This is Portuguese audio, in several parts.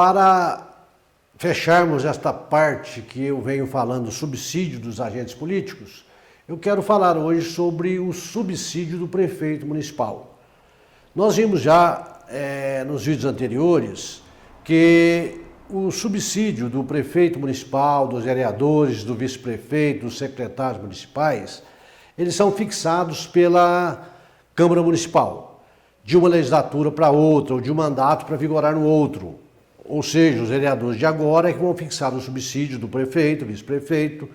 para fecharmos esta parte que eu venho falando, subsídio dos agentes políticos, eu quero falar hoje sobre o subsídio do prefeito municipal. Nós vimos já nos vídeos anteriores que o subsídio do prefeito municipal, dos vereadores, do vice-prefeito, dos secretários municipais, eles são fixados pela Câmara Municipal, de uma legislatura para outra, ou de um mandato para vigorar no outro. Ou seja, os vereadores de agora é que vão fixar o subsídio do prefeito, vice-prefeito,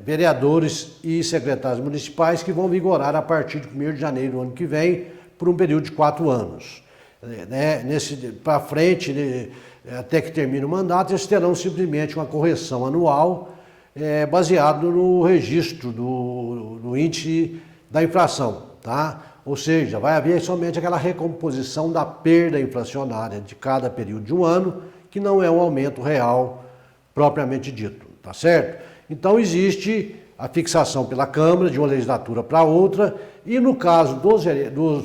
vereadores e secretários municipais que vão vigorar a partir de 1º de janeiro do ano que vem, por um período de 4 anos. Para frente, até que termine o mandato, eles terão simplesmente uma correção anual baseado no registro do índice da inflação, tá? Ou seja, vai haver somente aquela recomposição da perda inflacionária de cada período de um ano, que não é um aumento real propriamente dito, tá certo? Então existe a fixação pela Câmara de uma legislatura para outra, e no caso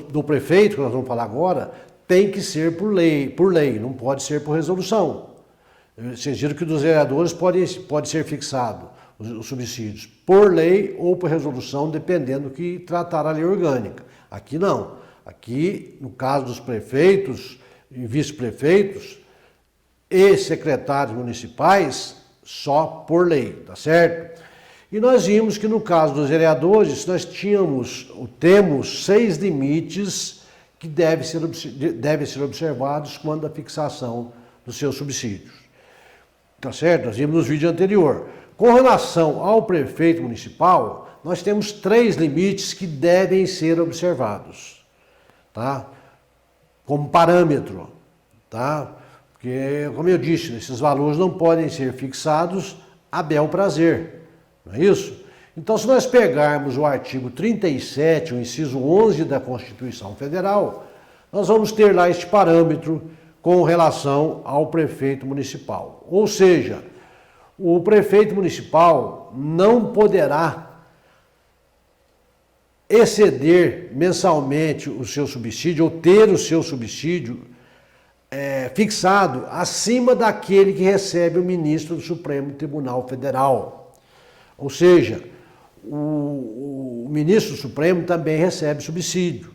do prefeito, que nós vamos falar agora, tem que ser por lei, não pode ser por resolução. Vocês viram que dos vereadores pode ser fixado os subsídios por lei ou por resolução, dependendo do que tratar a lei orgânica. Aqui não. Aqui, no caso dos prefeitos e vice-prefeitos e secretários municipais, só por lei, tá certo? E nós vimos que no caso dos vereadores, nós temos 6 limites que devem ser observados quando a fixação dos seus subsídios. Tá certo? Nós vimos nos vídeos anteriores. Com relação ao prefeito municipal, nós temos 3 limites que devem ser observados, tá? Como parâmetro, tá? Porque, como eu disse, esses valores não podem ser fixados a bel prazer, não é isso? Então, se nós pegarmos o artigo 37, o inciso 11 da Constituição Federal, nós vamos ter lá este parâmetro com relação ao prefeito municipal. Ou seja, o prefeito municipal não poderá exceder mensalmente o seu subsídio ou ter o seu subsídio fixado acima daquele que recebe o ministro do Supremo Tribunal Federal. Ou seja, o ministro do Supremo também recebe subsídio.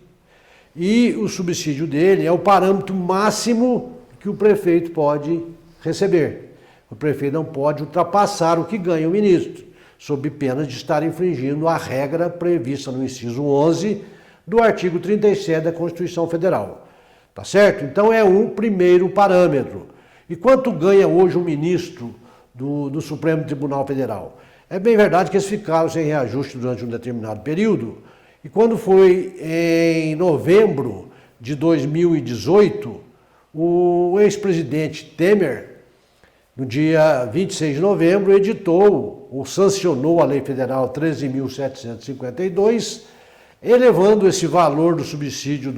E o subsídio dele é o parâmetro máximo que o prefeito pode receber. O prefeito não pode ultrapassar o que ganha o ministro, sob pena de estar infringindo a regra prevista no inciso 11 do artigo 37 da Constituição Federal. Tá certo? Então é um primeiro parâmetro. E quanto ganha hoje um ministro do Supremo Tribunal Federal? É bem verdade que eles ficaram sem reajuste durante um determinado período, e quando foi em novembro de 2018, o ex-presidente Temer, no dia 26 de novembro, editou ou sancionou a Lei Federal 13.752, elevando esse valor do subsídio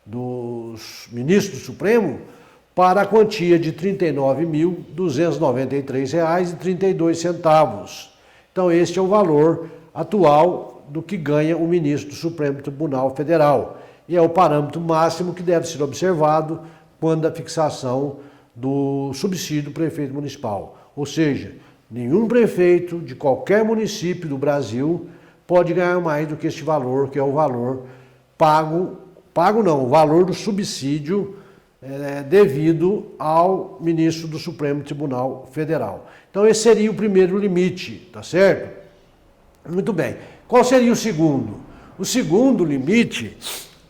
dos ministros do Supremo para a quantia de R$ 39.293,32. Então, este é o valor atual do que ganha o ministro do Supremo Tribunal Federal. E é o parâmetro máximo que deve ser observado quando a fixação do subsídio do prefeito municipal. Ou seja, nenhum prefeito de qualquer município do Brasil pode ganhar mais do que este valor, que é o valor o valor do subsídio devido ao ministro do Supremo Tribunal Federal. Então esse seria o primeiro limite, tá certo? Muito bem. Qual seria o segundo? O segundo limite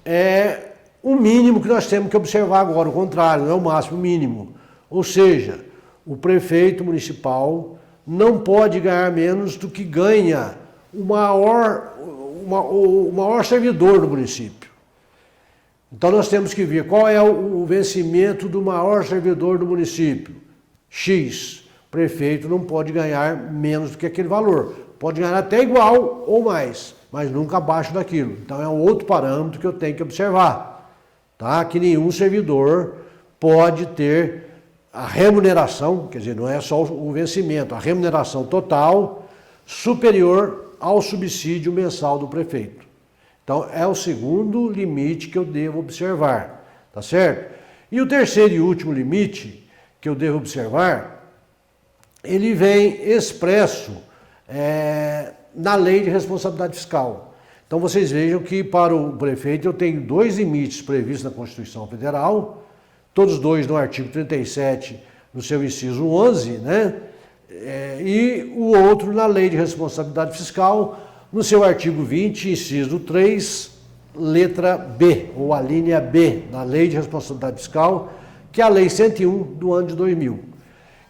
é o mínimo que nós temos que observar agora, o contrário, não é o máximo, o mínimo. Ou seja, o prefeito municipal não pode ganhar menos do que ganha o maior servidor do município. Então nós temos que ver qual é o vencimento do maior servidor do município. X. O prefeito não pode ganhar menos do que aquele valor. Pode ganhar até igual ou mais, mas nunca abaixo daquilo. Então é um outro parâmetro que eu tenho que observar, tá? Que nenhum servidor pode ter a remuneração, quer dizer, não é só o vencimento, a remuneração total superior ao subsídio mensal do prefeito. Então é o segundo limite que eu devo observar, tá certo? E o terceiro e último limite que eu devo observar, ele vem expresso na Lei de Responsabilidade Fiscal. Então vocês vejam que para o prefeito eu tenho 2 limites previstos na Constituição Federal, todos dois no artigo 37, no seu inciso 11, né? E o outro na Lei de Responsabilidade Fiscal, no seu artigo 20, inciso 3, letra B, ou a linha B, da Lei de Responsabilidade Fiscal, que é a Lei 101 do ano de 2000. O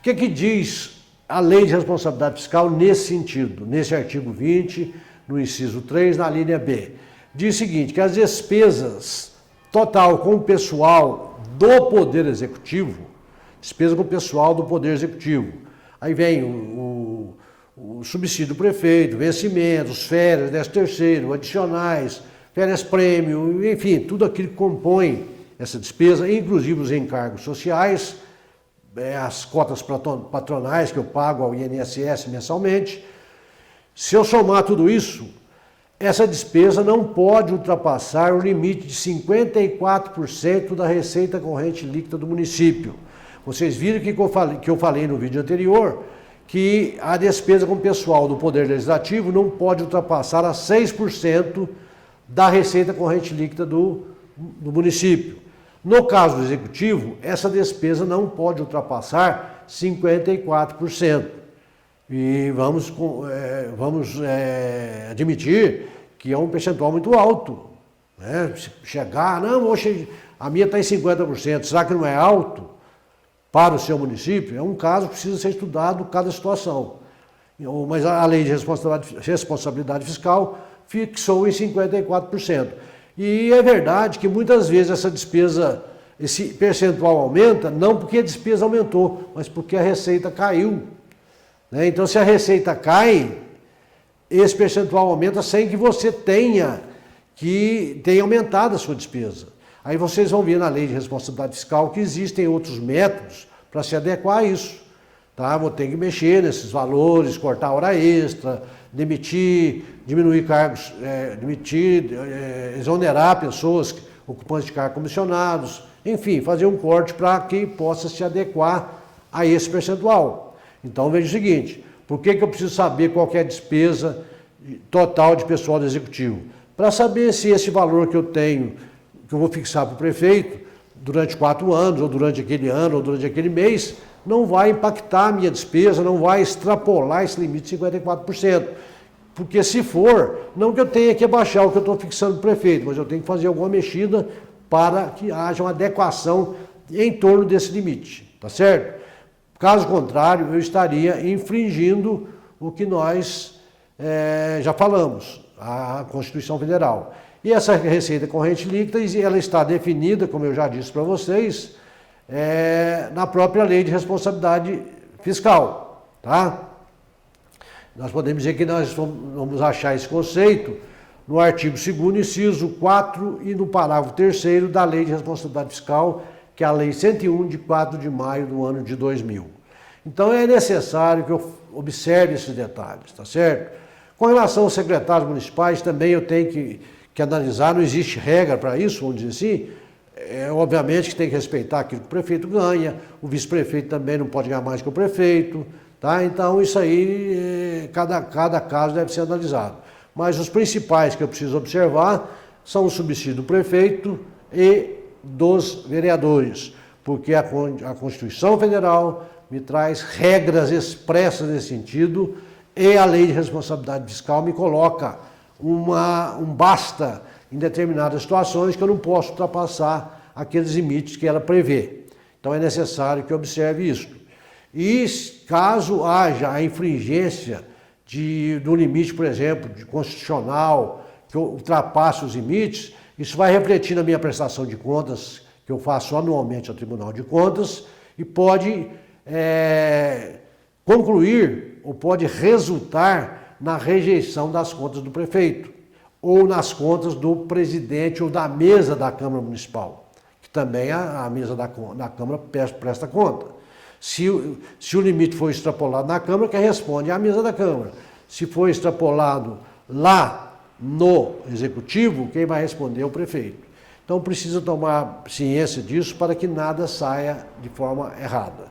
que diz a Lei de Responsabilidade Fiscal nesse sentido, nesse artigo 20, no inciso 3, na linha B? Diz o seguinte, que as despesas total com o pessoal do Poder Executivo, despesa com o pessoal do Poder Executivo, aí vem o subsídio do prefeito, vencimentos, férias, 13º, adicionais, férias prêmio, enfim, tudo aquilo que compõe essa despesa, inclusive os encargos sociais, as cotas patronais que eu pago ao INSS mensalmente. Se eu somar tudo isso, essa despesa não pode ultrapassar o limite de 54% da receita corrente líquida do município. Vocês viram que eu falei no vídeo anterior que a despesa com o pessoal do Poder Legislativo não pode ultrapassar a 6% da receita corrente líquida do município. No caso do Executivo, essa despesa não pode ultrapassar 54%. E vamos admitir que é um percentual muito alto. Né? Chegar, não, a minha está em 50%, será que não é alto para o seu município? É um caso que precisa ser estudado cada situação. Mas a Lei de Responsabilidade Fiscal fixou em 54%. E é verdade que muitas vezes essa despesa, esse percentual aumenta, não porque a despesa aumentou, mas porque a receita caiu. Né? Então, se a receita cai, esse percentual aumenta sem que você tenha aumentado a sua despesa. Aí vocês vão ver na Lei de Responsabilidade Fiscal que existem outros métodos para se adequar a isso. Tá? Vou ter que mexer nesses valores, cortar hora extra, demitir, diminuir cargos, exonerar pessoas ocupantes de cargos comissionados, enfim, fazer um corte para que possa se adequar a esse percentual. Então veja o seguinte, por que eu preciso saber qual que é a despesa total de pessoal do Executivo? Para saber se esse valor que eu tenho, que eu vou fixar para o prefeito, durante 4 anos, ou durante aquele ano, ou durante aquele mês, não vai impactar a minha despesa, não vai extrapolar esse limite de 54%. Porque se for, não que eu tenha que abaixar o que eu estou fixando para o prefeito, mas eu tenho que fazer alguma mexida para que haja uma adequação em torno desse limite, tá certo? Caso contrário, eu estaria infringindo o que nós já falamos, a Constituição Federal. E essa receita corrente líquida, ela está definida, como eu já disse para vocês, na própria Lei de Responsabilidade Fiscal, tá? Nós podemos dizer que nós vamos achar esse conceito no artigo 2º, inciso 4 e no parágrafo 3º da Lei de Responsabilidade Fiscal, que é a Lei 101 de 4 de maio do ano de 2000. Então é necessário que eu observe esses detalhes, tá certo? Com relação aos secretários municipais, também eu tenho que analisar, não existe regra para isso, vamos dizer assim. Obviamente que tem que respeitar aquilo que o prefeito ganha, o vice-prefeito também não pode ganhar mais que o prefeito, tá? Então isso aí, cada caso deve ser analisado. Mas os principais que eu preciso observar são o subsídio do prefeito e dos vereadores, porque a Constituição Federal me traz regras expressas nesse sentido e a Lei de Responsabilidade Fiscal me coloca um basta em determinadas situações que eu não posso ultrapassar aqueles limites que ela prevê. Então é necessário que eu observe isso. E caso haja a infringência do limite, por exemplo, de constitucional, que ultrapasse os limites, isso vai refletir na minha prestação de contas, que eu faço anualmente ao Tribunal de Contas, e pode concluir ou pode resultar na rejeição das contas do prefeito, ou nas contas do presidente ou da mesa da Câmara Municipal, que também a mesa da Câmara presta conta. Se o limite for extrapolado na Câmara, quem responde é a mesa da Câmara. Se for extrapolado lá no Executivo, quem vai responder é o prefeito. Então precisa tomar ciência disso para que nada saia de forma errada.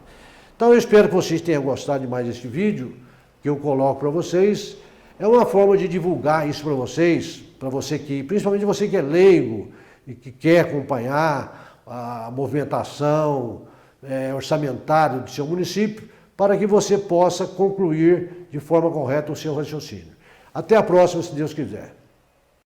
Então eu espero que vocês tenham gostado de mais este vídeo que eu coloco para vocês. É uma forma de divulgar isso para vocês, principalmente você que é leigo e que quer acompanhar a movimentação orçamentária do seu município, para que você possa concluir de forma correta o seu raciocínio. Até a próxima, se Deus quiser.